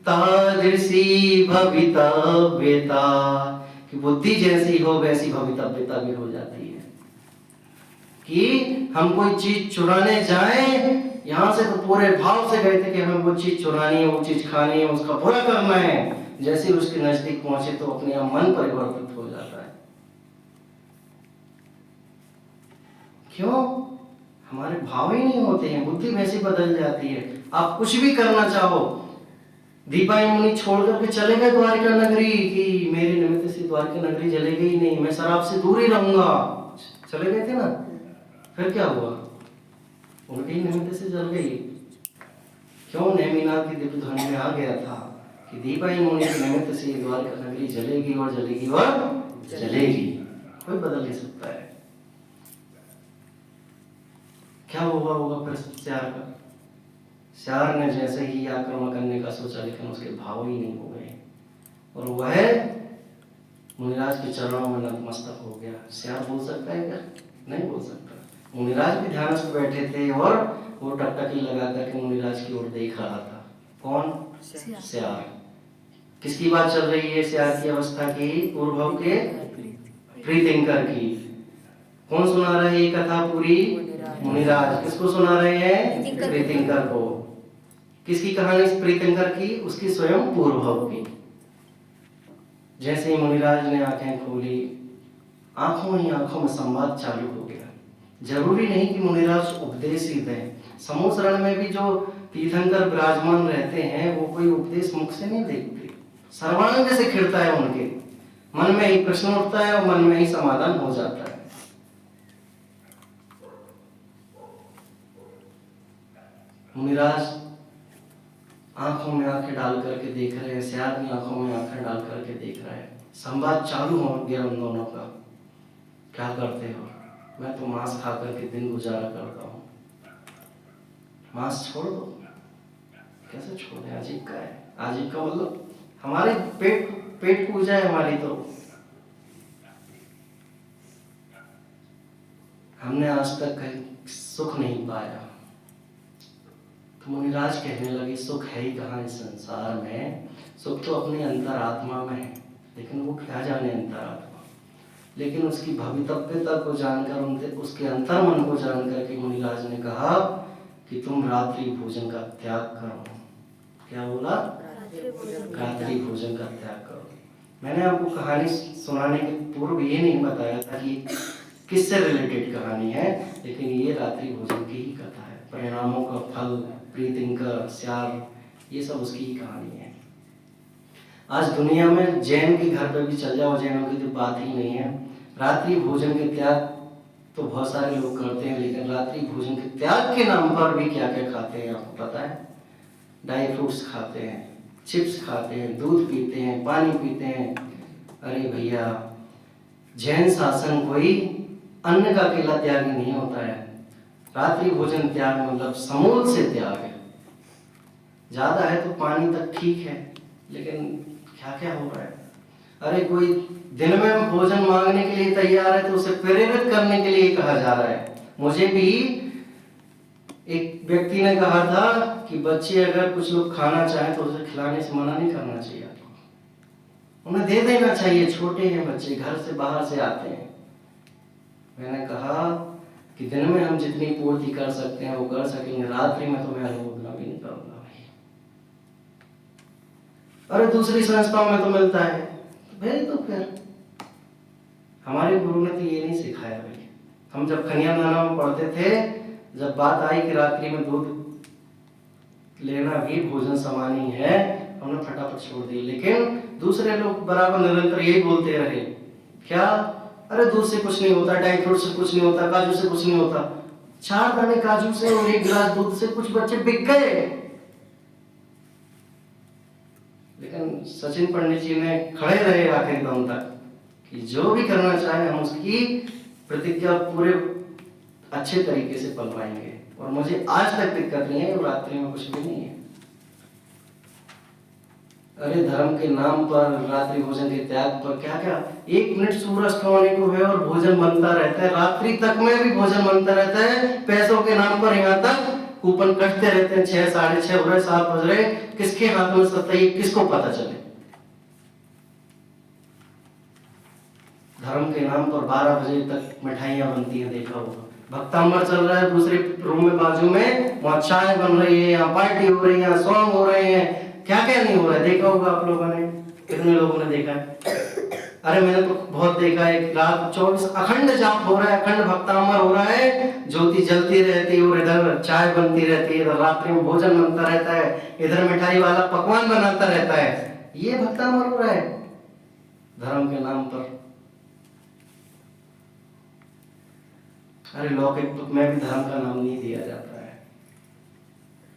तादृशी भवितव्यता, कि बुद्धि जैसी हो वैसी भवितव्यता भी हो जाती है। कि हम कोई चीज चुराने जाएं, यहां से तो पूरे भाव से गए थे कि हमें वो चीज चुरानी है, वो चीज खानी है, उसका बुरा करना है, जैसे उसके नजदीक पहुंचे तो अपने आप मन परिवर्तित हो जाता है। क्यों? हमारे भाव ही नहीं होते हैं, बुद्धि वैसी बदल जाती है। आप कुछ भी करना चाहो, दीपायन मुनि छोड़ करके चले गए द्वारिका नगरी कि मेरे निमित्त से द्वारिका नगरी जलेगी ही नहीं, मैं शराब से दूर ही रहूंगा, चले गए थे ना। फिर क्या हुआ, उनके ही निमित्त से जल गई। क्यों, नेमिनाथ की दिव्य ध्वनि में आ गया था कि दीपायन मुनि के निमित्त से द्वारिका नगरी जलेगी और जलेगी और जलेगी, कोई बदल नहीं सकता है। क्या हुआ होगा फिर श्यार का? श्यार ने जैसे ही आक्रमण करने का सोचा, लेकिन उसके भाव ही नहीं हो गए और वह मुनिराज के चरणों में नतमस्तक हो गया। श्यार बोल सकता है क्या? नहीं बोल सकता। मुनिराज भी ध्यानस्थ बैठे थे और वो टकटकी लगा करके मुनिराज की ओर देख रहा था। कौन? श्यार। किसकी बात चल रही है? श्यार की अवस्था की, पूर्वभव के प्रीतिंकर की। कौन सुना रहा है ये कथा पूरी? मुनिराज। किसको सुना रहे हैं? प्रीतिंकर को। किसकी कहानी इस प्रीतिंकर की? उसकी स्वयं पूर्वभव की। जैसे ही मुनिराज ने आंखें खोली, आंखों ही आंखों में संवाद चालू हो गया। जरूरी नहीं कि मुनिराज उपदेश ही दें, समूह शरण में भी जो तीर्थंकर विराजमान रहते हैं वो कोई उपदेश मुख से नहीं देखते, सर्वांग से खिड़ता है, उनके मन में ही प्रश्न उठता है और मन में ही समाधान हो जाता है। मुनिराज आंखों में आंखें डाल करके देख रहे हैं, श्यार की आंखों में आंखें डाल करके देख रहे हैं। संवाद चालू हो गया उन दोनों का। क्या करते हो? मैं तो मांस खा करके दिन गुजारा करता हूँ, मांस छोड़ दो। कैसे छोड़े? अजीब का है। अजीब का मतलब हमारे पेट पूजा है हमारी, तो हमने आज तक कहीं सुख नहीं पाया। तो मुनिराज कहने लगे सुख है ही कहाँ इस संसार में, सुख तो अपनी अंतरात्मा में है, लेकिन वो क्या जाने अंतरात्मा। लेकिन उसकी भवितव्यता को जानकर, उसके अंतर मन को जानकर के मुनिराज ने कहा कि तुम रात्रि भोजन का त्याग करो। क्या बोला? रात्रि भोजन का त्याग करो। मैंने आपको कहानी सुनाने के पूर्व ये नहीं बताया था कि किससे रिलेटेड कहानी है, लेकिन ये रात्रि भोजन की ही कथा है। परिणामों का फल, प्रीतिंकर, श्यार, ये सब उसकी ही कहानी है। आज दुनिया में जैन के घर पे भी चल जाओ, जैनों की तो बात ही नहीं है। रात्रि भोजन के त्याग तो बहुत सारे लोग करते हैं, लेकिन रात्रि भोजन के त्याग के नाम पर भी क्या क्या खाते हैं आपको पता है? ड्राई फ्रूट्स खाते हैं, चिप्स खाते हैं, दूध पीते हैं, पानी पीते हैं। अरे भैया, जैन शासन कोई अन्न का अकेला त्याग नहीं होता है। रात्रि भोजन त्याग मतलब समूल से त्याग है। ज्यादा है तो पानी तक ठीक है, लेकिन क्या क्या हो रहा है? अरे कोई दिन में भोजन मांगने के लिए तैयार है तो उसे प्रेरित करने के लिए कहा जा रहा है। मुझे भी एक व्यक्ति ने कहा था कि बच्चे अगर कुछ लोग खाना चाहें तो उसे खिलाने से मना नहीं करना चाहिए, उन्हें दे देना चाहिए। छोटे हैं बच्चे, घर से बाहर से आते हैं। मैंने कहा कि दिन में हम जितनी पूर्ति कर सकते हैं वो कर सकेंगे, रात्रि में तो मैं अनुभव भी नहीं करूंगा भाई। अरे दूसरी संस्थाओं में तो मिलता है भाई, तो फिर हमारे गुरु ने तो ये नहीं सिखाया भाई। हम जब खनियादाना में पढ़ते थे, जब बात आई कि रात्रि में दूध लेना भी भोजन समान ही है, हमने फटाफट छोड़ दी। लेकिन दूसरे लोग बराबर निरंतर यही बोलते रहे, क्या? अरे दूध से कुछ नहीं होता, ड्राई फ्रूट से कुछ नहीं होता, काजू से कुछ नहीं होता। 4 दाने काजू से और 1 गिलास दूध से कुछ बच्चे बिक गए। लेकिन सचिन पंडित जी ने खड़े रहे आखिरी दम तक कि जो भी करना चाहे हम उसकी प्रतिज्ञा पूरे अच्छे तरीके से पलवाएंगे। और मुझे आज तक दिक्कत नहीं है, और रात्रि में कुछ भी नहीं है। अरे धर्म के नाम पर, रात्रि भोजन के त्याग पर क्या क्या, 1 मिनट सूरज होने को है और भोजन बनता रहता है। रात्रि तक में भी भोजन बनता रहता है। पैसों के नाम पर यहाँ तक कूपन कटते रहते हैं। 6, 6:30 हो रहे, 7 बज रहे, किसके हाथ में सत्ता है किसको पता चले। धर्म के नाम पर 12 बजे तक मिठाइयां बनती हैं, देखा होगा। भक्तांबर चल रहा है दूसरे रूम में बाजू में, वहां चाय बन रही है, यहाँ पार्टी हो रही है, यहाँ सॉन्ग हो रहे हैं, क्या क्या नहीं हो रहा है, देखा होगा आप लोगों ने। कितने लोगों ने देखा है? अरे मैंने तो बहुत देखा है, रात 24 अखंड जाप हो रहा है, अखंड भक्तामर हो रहा है, ज्योति जलती रहती है और इधर चाय बनती रहती है, इधर रात्रि में भोजन बनता रहता है, इधर मिठाई वाला पकवान बनाता रहता है। ये भक्तामर हो रहा है धर्म के नाम पर। अरे लौकिक में भी धर्म का नाम नहीं दिया जाता है।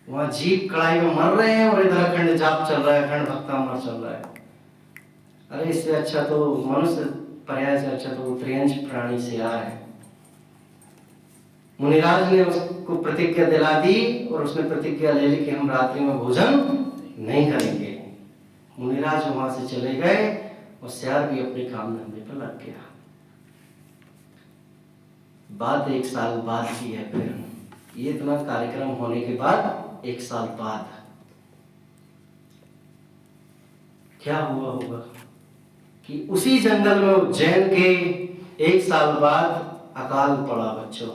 वहां जीव कड़ाई में मर रहे हैं और इधर अखंड जाप चल रहा है, अखंड भक्तामर चल रहा है। अरे इससे अच्छा तो मनुष्य पर्याय से अच्छा तो त्रियंश प्राणी से है। मुनिराज ने उसको प्रतिज्ञा दिला दी और उसने प्रतिज्ञा ले ली कि हम रात्रि में भोजन नहीं करेंगे। मुनिराज वहां से चले गए और श्यार भी अपने काम धंधे पर लग गया। बात 1 साल बाद की है। फिर ये इतना कार्यक्रम होने के बाद 1 साल बाद क्या हुआ होगा कि उसी जंगल में उज्जैन के 1 साल बाद अकाल पड़ा बच्चों।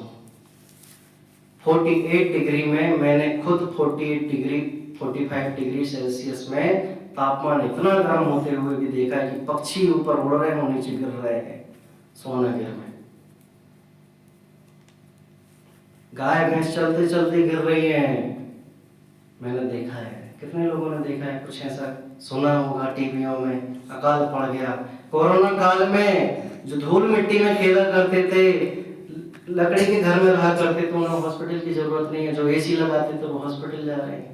48 डिग्री में, मैंने खुद 48 डिग्री 45 डिग्री सेल्सियस में तापमान इतना गर्म होते हुए भी देखा है कि पक्षी ऊपर उड़ रहे हैं, नीचे गिर रहे हैं सोनागिर में। गाय भैंस चलते चलते गिर रही हैं, मैंने देखा है। कितने लोगों ने देखा है, कुछ ऐसा सुना होगा टीवियों में। अकाल पड़ गया। कोरोना काल में जो धूल मिट्टी में खेला करते थे, लकड़ी के घर में रहा करते थे, उन्हें हॉस्पिटल की जरूरत नहीं है। जो एसी लगाते थे वो हॉस्पिटल जा रहे हैं,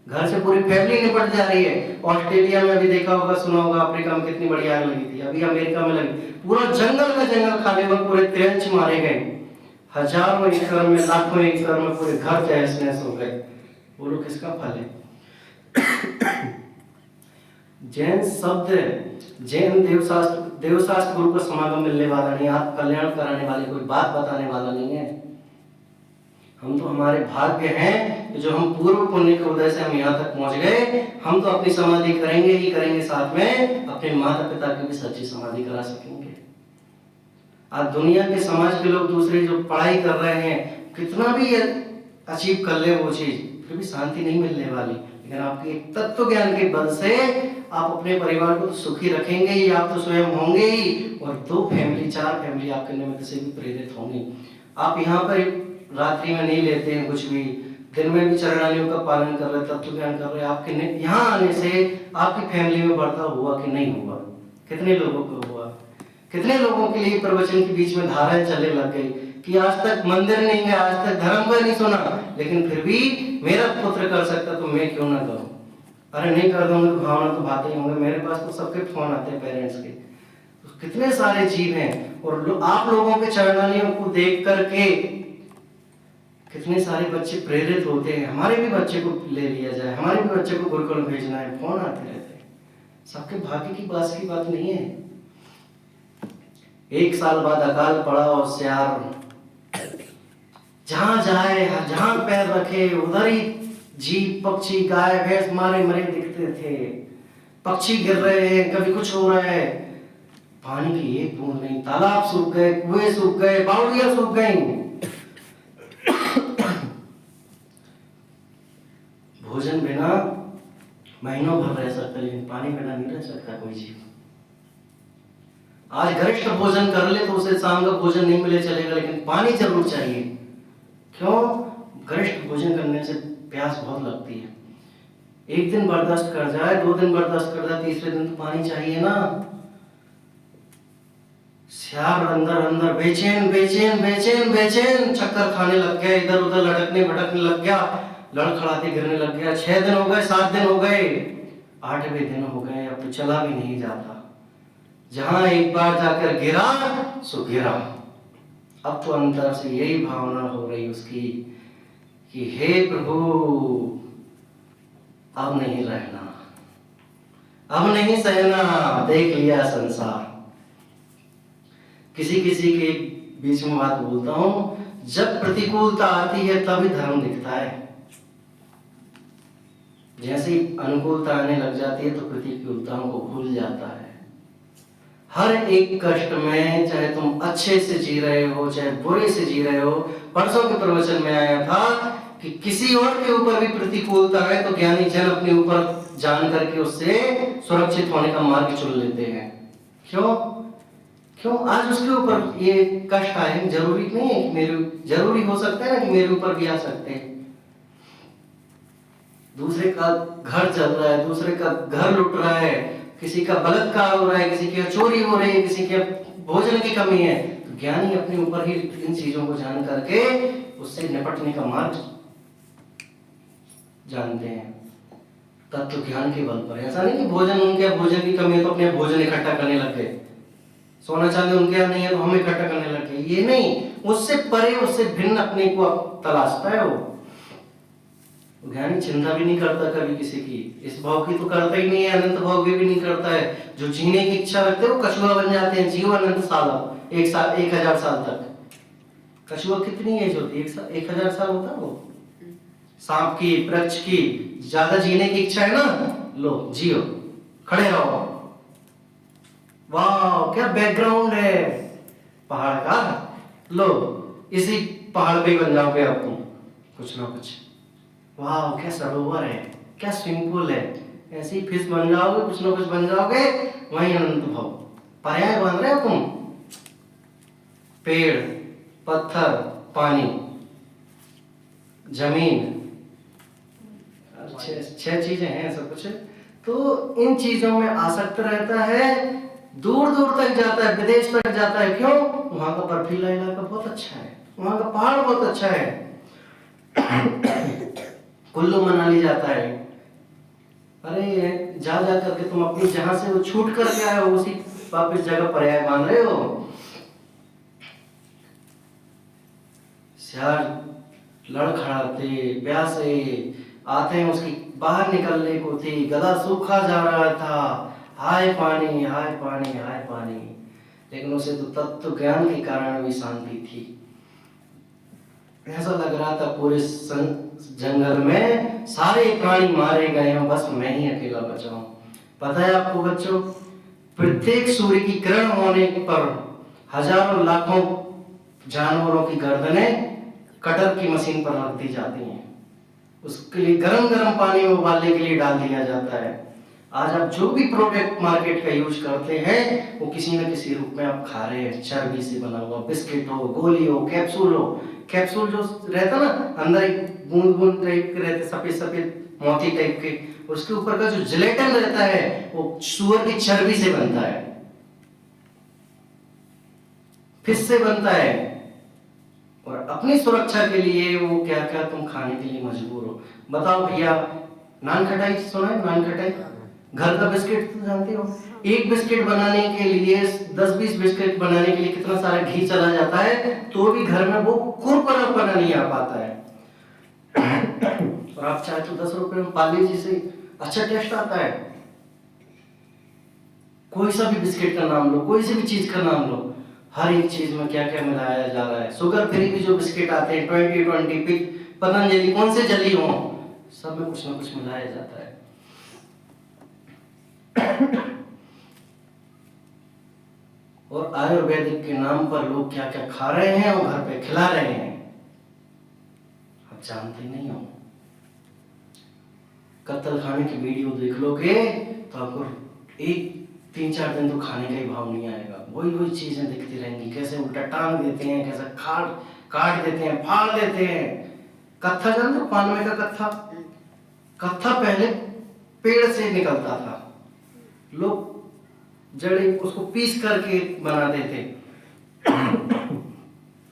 घर से पूरी फैमिली निपट जा रही है। ऑस्ट्रेलिया में भी देखा होगा, सुना होगा, अफ्रीका में कितनी बड़ी आग लगी थी, अभी अमेरिका में लगी। पूरा जंगल का जंगल खाने में पूरे त्रियंच मारे गए, हजारों एकड़ में, लाखों एकड़ में पूरे घर तहस नहस हो गए। बोलो किसका फल है? जैन शब्द, जैन देवशास्त्र गुरु का समागम मिलने वाला नहीं, आप कल्याण कराने वाले, कोई बात बताने वाला नहीं है। हम तो, हमारे भाग्य हैं कि जो हम पूर्व पुण्य के उदय से हम यहाँ तक पहुंच गए। हम तो अपनी समाधि करेंगे ही करेंगे, साथ में अपने माता पिता की भी सच्ची समाधि करा सकेंगे। आज दुनिया के, समाज के लोग दूसरे जो पढ़ाई कर रहे हैं, कितना भी अचीव कर ले वो चीज, फिर भी शांति नहीं मिलने वाली। लेकिन आपके एक तत्व ज्ञान के बल से आप अपने परिवार को सुखी रखेंगे ही, आप तो स्वयं होंगे ही, और 2 फैमिली 4 फैमिली आपके निमित्त से भी प्रेरित होंगी। आप यहाँ पर रात्रि में नहीं लेते हैं कुछ भी, दिन में भी चरणालियों का पालन कर रहे, तत्व ज्ञान कर रहे, आपके यहाँ आने से आपकी फैमिली में बर्ताव हुआ कि नहीं हुआ? कितने लोगों को हुआ? कितने लोगों के लिए प्रवचन के बीच में धाराएं चलने लग गई कि आज तक मंदिर नहीं गया, आज तक धर्म का नहीं सुना, लेकिन फिर भी मेरा पुत्र कर सकता तो मैं क्यों ना करूं? अरे नहीं कर दूंगा तो भावना तो भाते ही होंगे। मेरे पास तो सबके फोन आते हैं पेरेंट्स के। तो कितने सारे जीव हैं, और आप लोगों के चरणालियों को देख करके कितने सारे बच्चे प्रेरित होते हैं। हमारे भी बच्चे को ले लिया जाए, हमारे भी बच्चे को गुरुकुल भेजना है, फोन आते रहते हैं। सबके भाग्य की बात नहीं है। 1 साल बाद अकाल पड़ा और श्यार जहां जाए, जहां पैर रखे, उधर ही जीव पक्षी गाय भैंस मारे मरे दिखते थे। पक्षी गिर रहे हैं, कभी कुछ हो रहा है, पानी की एक बूंद नहीं। तालाब सूख गए, कुएं सूख गए, बावड़ियां सूख गई। भोजन बिना महीनों भर रह सकता, लेकिन पानी बिना नहीं रह सकता कोई जीव। आज गरिष्ठ भोजन कर ले तो उसे शाम का भोजन नहीं मिले चलेगा, लेकिन पानी जरूर चाहिए। क्यों? गरिष्ठ भोजन करने से प्यास बहुत लगती है। 1 दिन बर्दाश्त कर जाए, 2 दिन बर्दाश्त कर जाए, तीसरे दिन तो पानी चाहिए ना। श्यार अंदर अंदर बेचैन बेचैन बेचैन बेचैन चक्कर खाने लग गया, इधर उधर लटकने भटकने लग गया, लड़खड़ाते गिरने लग गया। 6 दिन हो गए, 7 दिन हो गए, 8वें दिन हो गए, अब तो चला भी नहीं जाता। जहां एक बार जाकर गिरा सो गिरा। अब तो अंदर से यही भावना हो रही उसकी कि हे प्रभु अब नहीं रहना, अब नहीं सहना, देख लिया संसार। किसी किसी के बीच में बात बोलता हूं, जब प्रतिकूलता आती है तभी धर्म दिखता है। जैसे ही अनुकूलता आने लग जाती है तो प्रतिकूलताओं को भूल जाता है। हर एक कष्ट में, चाहे तुम अच्छे से जी रहे हो चाहे बुरे से जी रहे हो, परसों के प्रवचन में आया था कि किसी और के ऊपर भी प्रतिकूलता है तो ज्ञानी जन अपने ऊपर जान करके उससे सुरक्षित होने का मार्ग चुन लेते हैं। क्यों? क्यों आज उसके ऊपर ये कष्ट आए? जरूरी नहीं है कि मेरे, जरूरी हो सकता है ना कि मेरे ऊपर भी आ सकते हैं। दूसरे का घर चल रहा है, दूसरे का घर लुट रहा है, किसी का बलात्कार हो रहा है, किसी की चोरी हो रही है, किसी के भोजन की कमी है, तो ज्ञानी अपने ऊपर ही इन चीजों को जान करके उससे निपटने का मार्ग जानते हैं तत्व ज्ञान के बल पर। ऐसा नहीं कि भोजन, उनके भोजन की कमी है तो अपने भोजन इकट्ठा करने लग गए, सोना चांदी उनके यहाँ नहीं है तो हम इकट्ठा करने लग गए, ये नहीं। उससे परे, उससे भिन्न अपने को तलाशता है वो। ज्ञानी चिंता भी नहीं करता कभी किसी की, इस भाव की तो करता ही नहीं है, अनंत भाव की भी नहीं करता है। जो जीने की इच्छा रखते हैं वो कछुआ बन जाते हैं, जीव अनंत साल, 1000 साल तक। कछुआ कितनी एज होती है? 1000 साल होता है वो। सांप की, वृक्ष की ज्यादा जीने की इच्छा है ना, लो जियो, खड़े रहो। वाह क्या बैकग्राउंड है पहाड़ का, लो इसी पहाड़ पे ही बन जाओगे आप तुम कुछ ना कुछ। वाह क्या सरोवर है, क्या स्विमिंग पूल है, ऐसे ही फिश बन जाओगे, कुछ ना कुछ बन जाओगे, वही अनंत भाव। पर्याय बन रहे हो तुम, पेड़, पत्थर, पानी, जमीन, 6 चीजें हैं सब कुछ। तो इन चीजों में आसक्त रहता है, दूर दूर तक जाता है, विदेश तक जाता है। क्यों? वहां का बर्फीला इलाका बहुत अच्छा है, वहां का पहाड़ बहुत अच्छा है। कुल्लू मनाली जाता है, अरे जा जा करके तुम अपनी जहां से वो छूट कर के आए हो उसी वापस जगह पर्याय मान रहे हो। सियार लड़खड़ाते प्यासे आते हैं, उसकी बाहर निकलने को थी, गला सूखा जा रहा था, हाय पानी हाय पानी हाय पानी, लेकिन उसे तो तत्व ज्ञान के कारण भी शांति थी। ऐसा लग रहा था पूरे जंगल में सारे प्राणी मारे गए हैं, बस मैं ही अकेला बचा हूं। पता है आपको बच्चों, प्रत्येक सूर्य की किरण होने पर हजारों लाखों जानवरों की गर्दनें कटर की मशीन पर रख दी जाती हैं, उसके लिए गरम गरम पानी में उबालने के लिए डाल दिया जाता है। आज आप जो भी प्रोडक्ट मार्केट का यूज करते हैं वो किसी न किसी रूप में आप खा रहे हैं, चर्बी से बना हुआ, बिस्किट हो, गोली हो, कैप्सूल हो। कैप्सूल जो रहता ना, अंदर एक बूंद बूंद टाइप के रहते, सफेद सफेद मोती टाइप के, उसके ऊपर का जो जिलेटिन रहता है वो सुअर की चर्बी से बनता है, फिश से बनता है। और अपनी सुरक्षा के लिए वो क्या क्या तुम खाने के लिए मजबूर हो। बताओ भैया, नान खटाई सुना है? नान खटाई, घर का बिस्किट तो जानते हो, एक बिस्किट बनाने के लिए 10-20 बिस्किट बनाने के लिए कितना सारा घी चला जाता है, तो भी घर में वो कुरकुरापना नहीं आ पाता है। और आप चाहे तो 10 रुपए में पा लीजिए, से अच्छा टेस्ट आता है। कोई सा भी बिस्किट का नाम लो, कोई सी भी चीज का नाम लो, हर एक चीज में क्या क्या मिलाया जा रहा है। शुगर फ्री भी जो बिस्किट आते हैं 2020 पतंजलि, कौन से जली हो, सब में कुछ ना कुछ मिलाया जाता है। और आयुर्वेदिक के नाम पर लोग क्या क्या खा रहे हैं और घर पे खिला रहे हैं, आप जानते नहीं हो। कत्ल खाने की वीडियो देख लोगे तो आपको 3-4 दिन तो खाने का ही भाव नहीं आएगा। वही वही चीजें दिखती रहेंगी, कैसे उल्टा टांग देते हैं, कैसे काट देते हैं, फाड़ देते हैं। कत्था जानते हो, पानवे का कत्था? कत्था पहले पेड़ से निकलता था, लोग जड़े उसको पीस करके बनाते थे।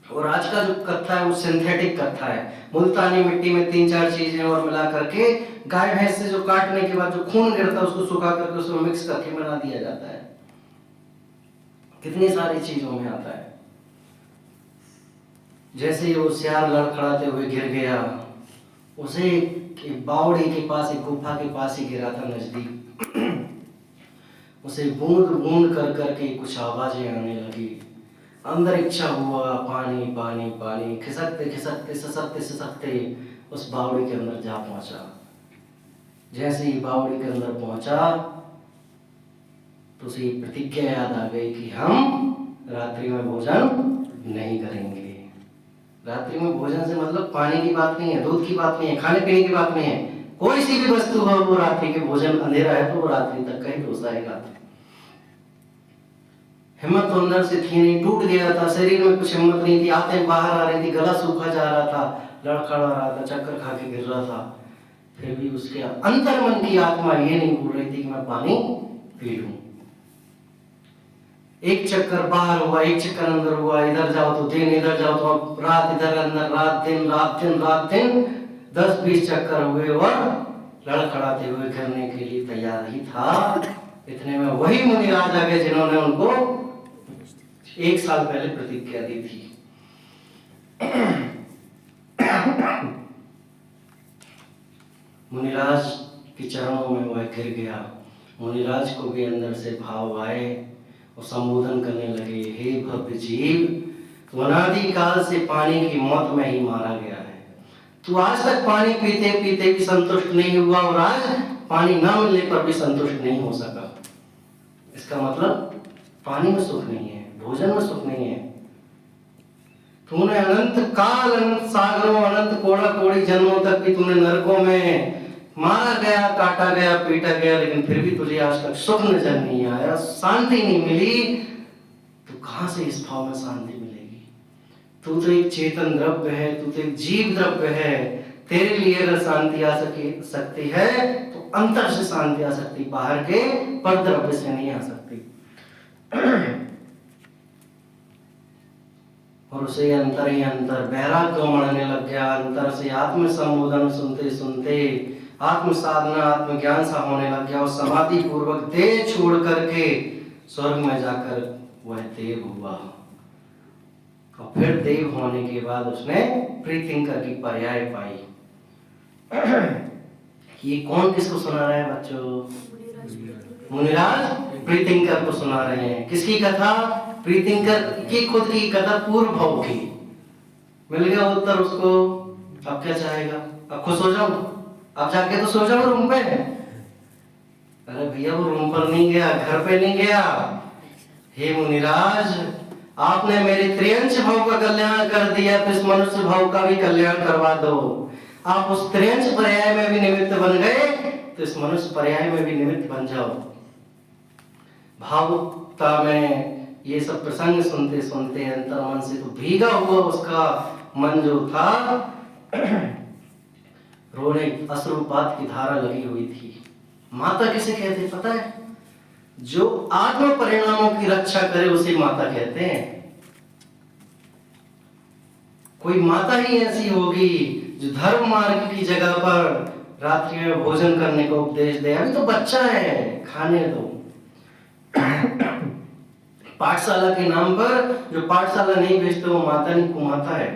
और आज का जो कत्था है वो सिंथेटिक कत्था है, मुल्तानी मिट्टी में 3-4 चीजें और मिला करके, गाय भैंस से जो काटने के बाद जो खून गिरता है उसको सुखा करके उसमें मिक्स करके बना दिया जाता है। कितनी सारी चीजों में आता है। जैसे वो सियार लड़खड़ाते हुए गिर गया, उसे एक बावड़ी के पास, एक गुफा के पास ही गिरा था नजदीक। उसे बूंद बूंद कर करके कुछ आवाजें आने लगी, अंदर इच्छा हुआ पानी पानी पानी, खिसकते खिसकते ससकते ससकते उस बावड़ी के अंदर जा पहुंचा। जैसे ही बावड़ी के अंदर पहुंचा तो उसे प्रतिज्ञा याद आ गई कि हम रात्रि में भोजन नहीं करेंगे। रात्रि में भोजन से मतलब पानी की बात नहीं है, दूध की बात नहीं है, खाने पीने की बात नहीं है, कोई सी भी वस्तु हो वो रात्रि के भोजन, अंधेरा है तो वो रात्रि तक का ही दोष आएगा। हिम्मत तो अंदर से थी नहीं, टूट गया था, शरीर में कुछ हिम्मत नहीं थी, आंखें बाहर आ रही थी, गला सूखा जा रहा था, लड़खड़ा रहा था, चक्कर खा के गिर रहा था। फिर भी उसके अंतर मन की आत्मा ये नहीं बोल रही थी कि मैं पानी पी लूं। एक चक्कर बाहर हुआ, एक चक्कर अंदर हुआ, इधर जाओ तो दिन, इधर जाओ तो रात, इधर अंदर रात दिन, रात दिन, रात दिन, 10-20 चक्कर हुए और लड़खड़ाते हुए गिरने के लिए तैयार ही था। इतने में वही मुनिराज आ गए जिन्होंने उनको 1 साल पहले प्रतिज्ञा दी थी। मुनिराज के चरणों में वह गिर गया। मुनिराज को भी अंदर से भाव आए और संबोधन करने लगे, हे भव्य जीव, तू अनादि काल से पानी की मौत में ही मारा गया है। तू आज तक पानी पीते पीते भी संतुष्ट नहीं हुआ और आज पानी न मिलने पर भी संतुष्ट नहीं हो सका। इसका मतलब पानी में सुख नहीं है, भोजन में सुख नहीं है। तूने अनंत काल, अनंत सागरों, अनंत कोड़ा कोड़ी जन्मों तक भी तूने नरकों में मारा गया, काटा गया, पीटा गया, लेकिन फिर भी तुझे आज तक सुख नजर नहीं आया, शांति नहीं मिली। तो कहां से इस भाव में शांति मिलेगी? तू तो एक चेतन द्रव्य है, तू तो एक जीव द्रव्य है। तेरे लिए अगर शांति आ सकती है तो अंतर से शांति आ सकती, बाहर के पर द्रव्य से नहीं आ सकती। और उसे अंतर ही अंतर वैराग्य मरने लग गया। अंतर से आत्म संबोधन सुनते सुनते आत्म साधना, आत्मज्ञान सा होने लग गया और समाधि पूर्वक देह छोड़ करके स्वर्ग में जाकर वह देव हुआ। और फिर देव होने के बाद उसने प्रीतिंकर की पर्याय पाई। ये कौन किसको सुना रहा है बच्चों? मुनिराज प्रीतिंकर को सुना रहे हैं। किसकी कथा? प्रीतिंकर की खुद की कथा, पूर्व भव की। मिल गया उत्तर उसको। अब क्या चाहेगा? अब खुश हो जाओ, अब जाके तो सो जाओ रूम पे। अरे भैया वो रूम पर नहीं गया, घर पे नहीं गया। हे मुनिराज, आपने मेरे त्रियंश भाव का कल्याण कर दिया, तो इस मनुष्य भाव का भी कल्याण करवा दो। आप उस त्रियंश पर्याय में भी निमित्त बन गए तो इस मनुष्य पर्याय में भी निमित्त बन जाओ। भावुकता में ये सब प्रसंग सुनते सुनते अंतर मन से तो भीगा हुआ उसका मन जो था, रोने अश्रुपात की धारा लगी हुई थी। माता किसे कहते पता है? जो आत्म परिणामों की रक्षा करे उसे माता कहते हैं। कोई माता ही ऐसी होगी जो धर्म मार्ग की जगह पर रात्रि में भोजन करने का उपदेश दे। अभी तो बच्चा है, खाने दो। पाठशाला के नाम पर जो पाठशाला नहीं भेजते वो माता नहीं कुमाता है।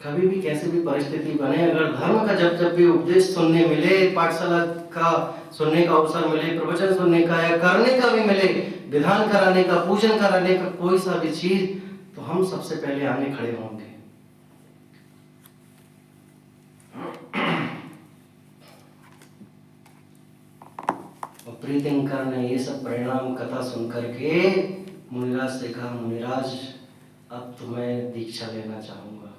कभी भी कैसी भी परिस्थिति बने, अगर धर्म का जब जब भी उपदेश सुनने मिले, पाठशाला का सुनने का अवसर मिले, प्रवचन सुनने का या करने का भी मिले, विधान कराने का, पूजन कराने का, कोई सा भी चीज, तो हम सबसे पहले आगे खड़े होंगे। और प्रीतिंकर ने ये सब परिणाम कथा सुन करके मुनिराज से कहा, मुनिराज अब तुम्हें दीक्षा लेना चाहूंगा।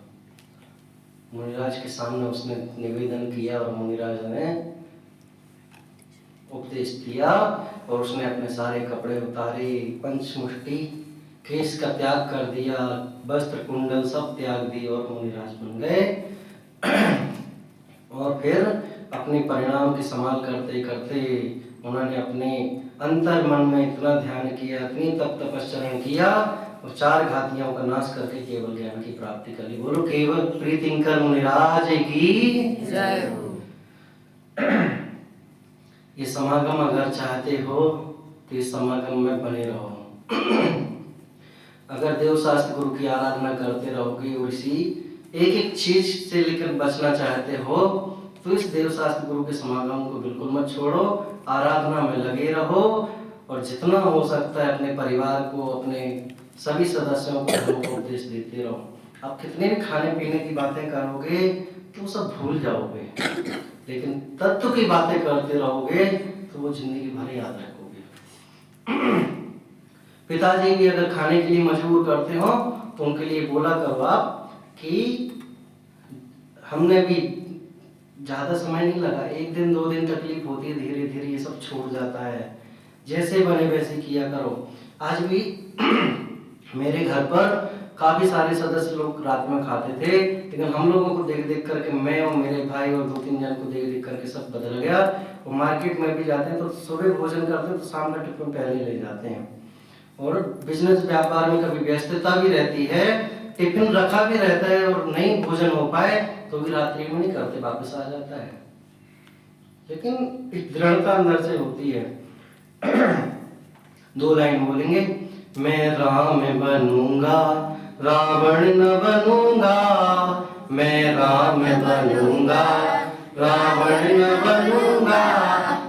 मुनिराज के सामने उसने निवेदन किया और मुनिराज ने उपदेश दिया और उसने अपने सारे कपड़े उतारे, पंचमुष्टि केश का त्याग कर दिया, वस्त्र कुंडल सब त्याग दिए और मुनिराज बन गए। और फिर अपने परिणाम की संभाल करते करते उन्होंने अपने अंतर मन में इतना ध्यान किया, इतनी तप तपस्चरण किया और 4 घातियों का नाश करके केवल ज्ञान की प्राप्ति कर ली। बोलो केवल प्रीतिंकर मुनिराज की जय हो। ये समागम अगर चाहते हो तो इस समागम में बने रहो। अगर देव शास्त्र गुरु की आराधना करते रहोगे और इसी एक एक चीज से लेकर बचना चाहते हो तो इस देव शास्त्र गुरु के समागम को बिल्कुल मत छोड़ो, आराधना में लगे रहो और जितना हो सकता है अपने परिवार को, अपने सभी सदस्यों को उपदेश देते रहो। आप कितने भी खाने पीने की बातें करोगे तो सब भूल जाओगे, लेकिन तत्व की बातें करते रहोगे तो वो जिंदगी भर याद रखोगे। पिताजी भी अगर खाने के लिए मजबूर करते हो तो उनके लिए बोला करो आप कि हमने भी ज़्यादा समय नहीं लगा, 1 दिन 2 दिन तकलीफ होती है, धीरे धीरे ये सब छूट जाता है। जैसे बने वैसे किया करो। आज भी मेरे घर पर काफ़ी सारे सदस्य लोग रात में खाते थे, लेकिन हम लोगों को देख देख करके, मैं और मेरे भाई और 2-3 जन को देख देख करके सब बदल गया। और मार्केट में भी जाते हैं तो सुबह भोजन करते हैं तो शाम का टिफिन पहले ले जाते हैं। और बिजनेस व्यापार में कभी व्यस्तता भी रहती है, टिफिन रखा भी रहता है और नहीं भोजन हो पाए तो भी रात्रि में नहीं करते, वापस आ जाता है। लेकिन एक दृढ़ता अंदर से होती है। 2 लाइन बोलेंगे, मैं राम बनूंगा रावण न बनूंगा, मैं राम बनूंगा रावण न बनूंगा,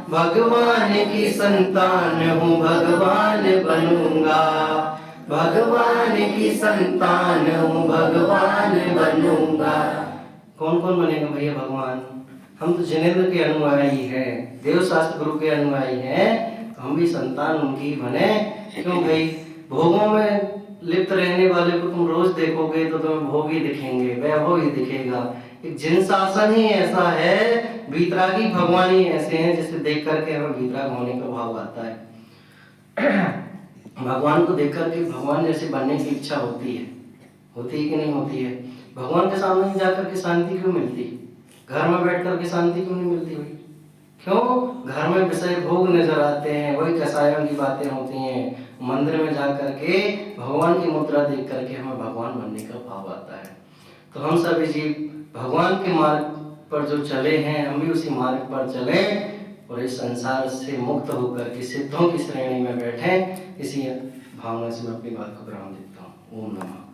भगवान की संतान हूँ भगवान बनूंगा, भगवान की संतान हूँ भगवान बनूंगा। कौन कौन बनेगा भैया भगवान? हम तो जिनेंद्र के अनुयायी हैं, देव शास्त्र गुरु के अनुयायी हैं, तो हम भी संतान उनकी बने। क्यों भाई? भोगों में लिप्त रहने वाले को तुम रोज देखोगे तो तुम्हें भोग ही दिखेंगे, वैभव ही दिखेगा। एक जिन शासन ही ऐसा है, वीतरागी भगवान ही ऐसे हैं जिसे देख करके हमें वीतराग होने का भाव आता है। भगवान को देख करके भगवान जैसे बनने की इच्छा होती है कि नहीं होती है? भगवान के सामने ही जाकर के शांति क्यों मिलती? घर में बैठ कर के शांति क्यों नहीं मिलती भाई? क्यों? घर में विषय भोग नजर आते हैं, वही कसायों की बातें होती हैं। मंदिर में जा करके भगवान की मुद्रा देख करके हमें भगवान बनने का भाव आता है। तो हम सभी जीव भगवान के मार्ग पर जो चले हैं, हम भी उसी मार्ग पर चले और इस संसार से मुक्त होकर के सिद्धों की श्रेणी में बैठे। इसी भावना से मैं अपनी बात को विराम देता हूँ। ओम नमः।